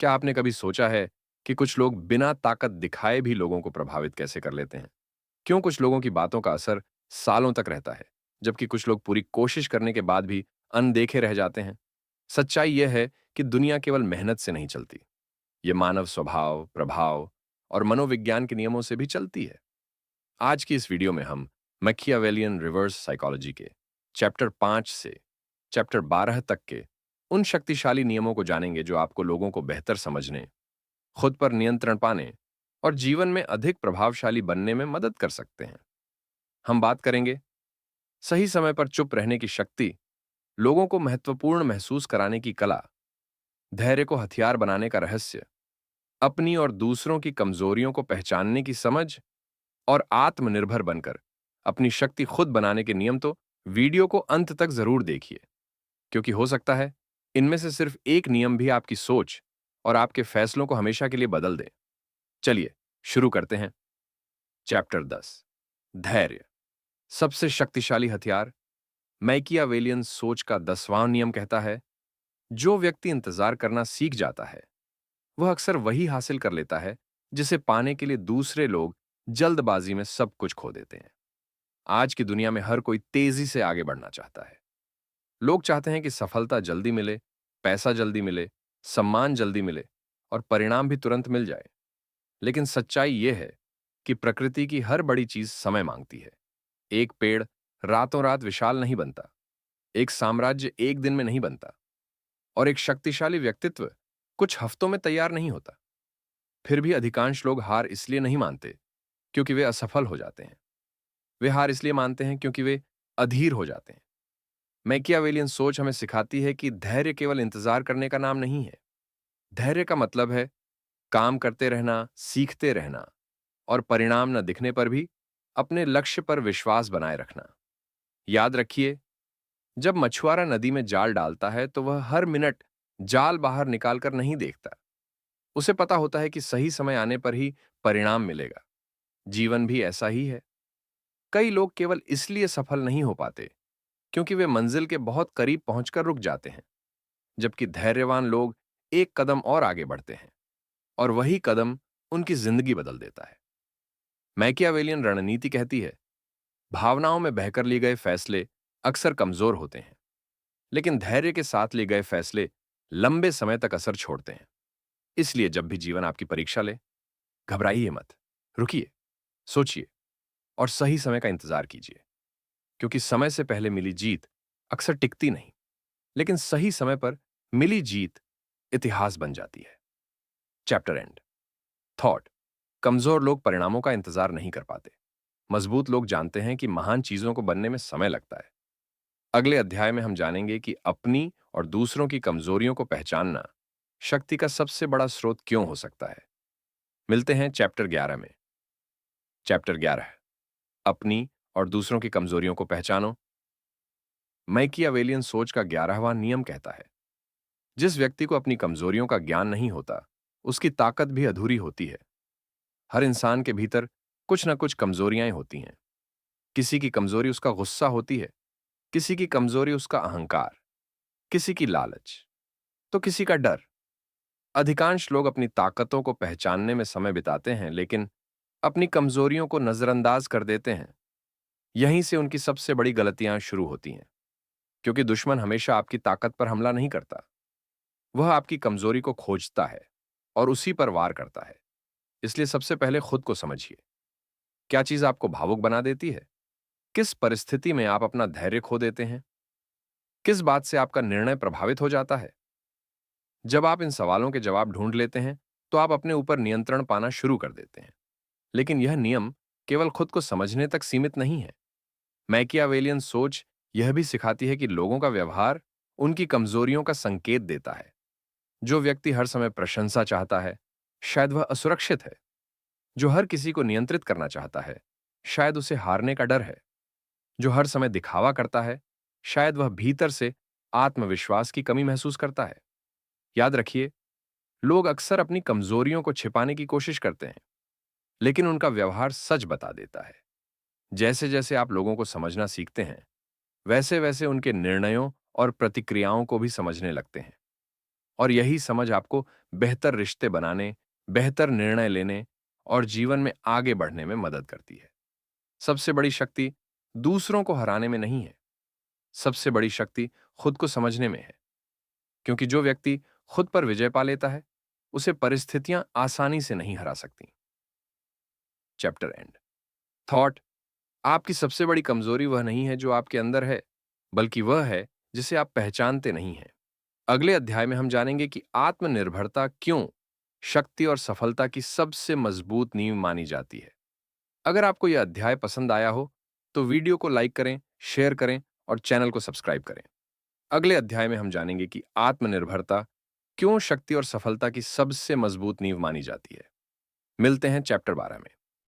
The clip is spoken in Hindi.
क्या आपने कभी सोचा है कि कुछ लोग बिना ताकत दिखाए भी लोगों को प्रभावित कैसे कर लेते हैं? क्यों कुछ लोगों की बातों का असर सालों तक रहता है, जबकि कुछ लोग पूरी कोशिश करने के बाद भी अनदेखे रह जाते हैं? सच्चाई यह है कि दुनिया केवल मेहनत से नहीं चलती। ये मानव स्वभाव, प्रभाव और मनोविज्ञान के नियमों से भी चलती है। आज की इस वीडियो में हम मैकियावेलियन रिवर्स साइकोलॉजी के चैप्टर 5 से चैप्टर 12 तक के उन शक्तिशाली नियमों को जानेंगे जो आपको लोगों को बेहतर समझने, खुद पर नियंत्रण पाने और जीवन में अधिक प्रभावशाली बनने में मदद कर सकते हैं। हम बात करेंगे सही समय पर चुप रहने की शक्ति, लोगों को महत्वपूर्ण महसूस कराने की कला, धैर्य को हथियार बनाने का रहस्य, अपनी और दूसरों की कमजोरियों को पहचानने की समझ और आत्मनिर्भर बनकर अपनी शक्ति खुद बनाने के नियम। तो वीडियो को अंत तक जरूर देखिए, क्योंकि हो सकता है इनमें से सिर्फ एक नियम भी आपकी सोच और आपके फैसलों को हमेशा के लिए बदल दे। चलिए शुरू करते हैं। चैप्टर 10, धैर्य, सबसे शक्तिशाली हथियार। मैकियावेलियन सोच का 10वां नियम कहता है, जो व्यक्ति इंतजार करना सीख जाता है वह अक्सर वही हासिल कर लेता है जिसे पाने के लिए दूसरे लोग जल्दबाजी में सब कुछ खो देते हैं। आज की दुनिया में हर कोई तेजी से आगे बढ़ना चाहता है। लोग चाहते हैं कि सफलता जल्दी मिले, पैसा जल्दी मिले, सम्मान जल्दी मिले और परिणाम भी तुरंत मिल जाए। लेकिन सच्चाई यह है कि प्रकृति की हर बड़ी चीज समय मांगती है। एक पेड़ रातों रात विशाल नहीं बनता, एक साम्राज्य एक दिन में नहीं बनता, और एक शक्तिशाली व्यक्तित्व कुछ हफ्तों में तैयार नहीं होता। फिर भी अधिकांश लोग हार इसलिए नहीं मानते क्योंकि वे असफल हो जाते हैं। वे हार इसलिए मानते हैं क्योंकि वे अधीर हो जाते हैं। मैकियावेलियन सोच हमें सिखाती है कि धैर्य केवल इंतजार करने का नाम नहीं है। धैर्य का मतलब है काम करते रहना, सीखते रहना और परिणाम न दिखने पर भी अपने लक्ष्य पर विश्वास बनाए रखना। याद रखिए, जब मछुआरा नदी में जाल डालता है तो वह हर मिनट जाल बाहर निकालकर नहीं देखता। उसे पता होता है कि सही समय आने पर ही परिणाम मिलेगा। जीवन भी ऐसा ही है। कई लोग केवल इसलिए सफल नहीं हो पाते क्योंकि वे मंजिल के बहुत करीब पहुंचकर रुक जाते हैं, जबकि धैर्यवान लोग एक कदम और आगे बढ़ते हैं और वही कदम उनकी जिंदगी बदल देता है। मैकियावेलियन रणनीति कहती है, भावनाओं में बहकर लिए गए फैसले अक्सर कमजोर होते हैं, लेकिन धैर्य के साथ लिए गए फैसले लंबे समय तक असर छोड़ते हैं। इसलिए जब भी जीवन आपकी परीक्षा ले, घबराइए मत, रुकिए, सोचिए और सही समय का इंतजार कीजिए, क्योंकि समय से पहले मिली जीत अक्सर टिकती नहीं, लेकिन सही समय पर मिली जीत इतिहास बन जाती है। Chapter and. थॉट, कमजोर लोग परिणामों का इंतजार नहीं कर पाते। मजबूत लोग जानते हैं कि महान चीजों को बनने में समय लगता है। अगले अध्याय में हम जानेंगे कि अपनी और दूसरों की कमजोरियों को पहचानना शक्ति का सबसे बड़ा स्रोत क्यों हो सकता है। मिलते हैं चैप्टर 11 में। चैप्टर 11, अपनी और दूसरों की कमजोरियों को पहचानो। मैकियावेलियन सोच का 11वां नियम कहता है, जिस व्यक्ति को अपनी कमजोरियों का ज्ञान नहीं होता, उसकी ताकत भी अधूरी होती है। हर इंसान के भीतर कुछ न कुछ कमजोरियां होती हैं। किसी की कमजोरी उसका गुस्सा होती है, किसी की कमजोरी उसका अहंकार, किसी की लालच, तो किसी का डर। अधिकांश लोग अपनी ताकतों को पहचानने में समय बिताते हैं, लेकिन अपनी कमजोरियों को नजरअंदाज कर देते हैं। यहीं से उनकी सबसे बड़ी गलतियां शुरू होती हैं, क्योंकि दुश्मन हमेशा आपकी ताकत पर हमला नहीं करता। वह आपकी कमजोरी को खोजता है और उसी पर वार करता है। इसलिए सबसे पहले खुद को समझिए। क्या चीज आपको भावुक बना देती है? किस परिस्थिति में आप अपना धैर्य खो देते हैं? किस बात से आपका निर्णय प्रभावित हो जाता है? जब आप इन सवालों के जवाब ढूंढ लेते हैं, तो आप अपने ऊपर नियंत्रण पाना शुरू कर देते हैं। लेकिन यह नियम केवल खुद को समझने तक सीमित नहीं है। मैकियावेलियन सोच यह भी सिखाती है कि लोगों का व्यवहार उनकी कमजोरियों का संकेत देता है। जो व्यक्ति हर समय प्रशंसा चाहता है, शायद वह असुरक्षित है। जो हर किसी को नियंत्रित करना चाहता है, शायद उसे हारने का डर है। जो हर समय दिखावा करता है, शायद वह भीतर से आत्मविश्वास की कमी महसूस करता है। याद रखिए, लोग अक्सर अपनी कमजोरियों को छिपाने की कोशिश करते हैं, लेकिन उनका व्यवहार सच बता देता है। जैसे जैसे आप लोगों को समझना सीखते हैं, वैसे वैसे उनके निर्णयों और प्रतिक्रियाओं को भी समझने लगते हैं। और यही समझ आपको बेहतर रिश्ते बनाने, बेहतर निर्णय लेने और जीवन में आगे बढ़ने में मदद करती है। सबसे बड़ी शक्ति दूसरों को हराने में नहीं है, सबसे बड़ी शक्ति खुद को समझने में है। क्योंकि जो व्यक्ति खुद पर विजय पा लेता है, उसे परिस्थितियां आसानी से नहीं हरा सकती। Chapter and. थॉट। आपकी सबसे बड़ी कमजोरी वह नहीं है जो आपके अंदर है, बल्कि वह है जिसे आप पहचानते नहीं हैं। अगले अध्याय में हम जानेंगे कि आत्मनिर्भरता क्यों शक्ति और सफलता की सबसे मजबूत नींव मानी जाती है। अगर आपको यह अध्याय पसंद आया हो, तो वीडियो को लाइक करें, शेयर करें और चैनल को सब्सक्राइब करें। अगले अध्याय में हम जानेंगे कि आत्मनिर्भरता क्यों शक्ति और सफलता की सबसे मजबूत नींव मानी जाती है। मिलते हैं चैप्टर 12 में।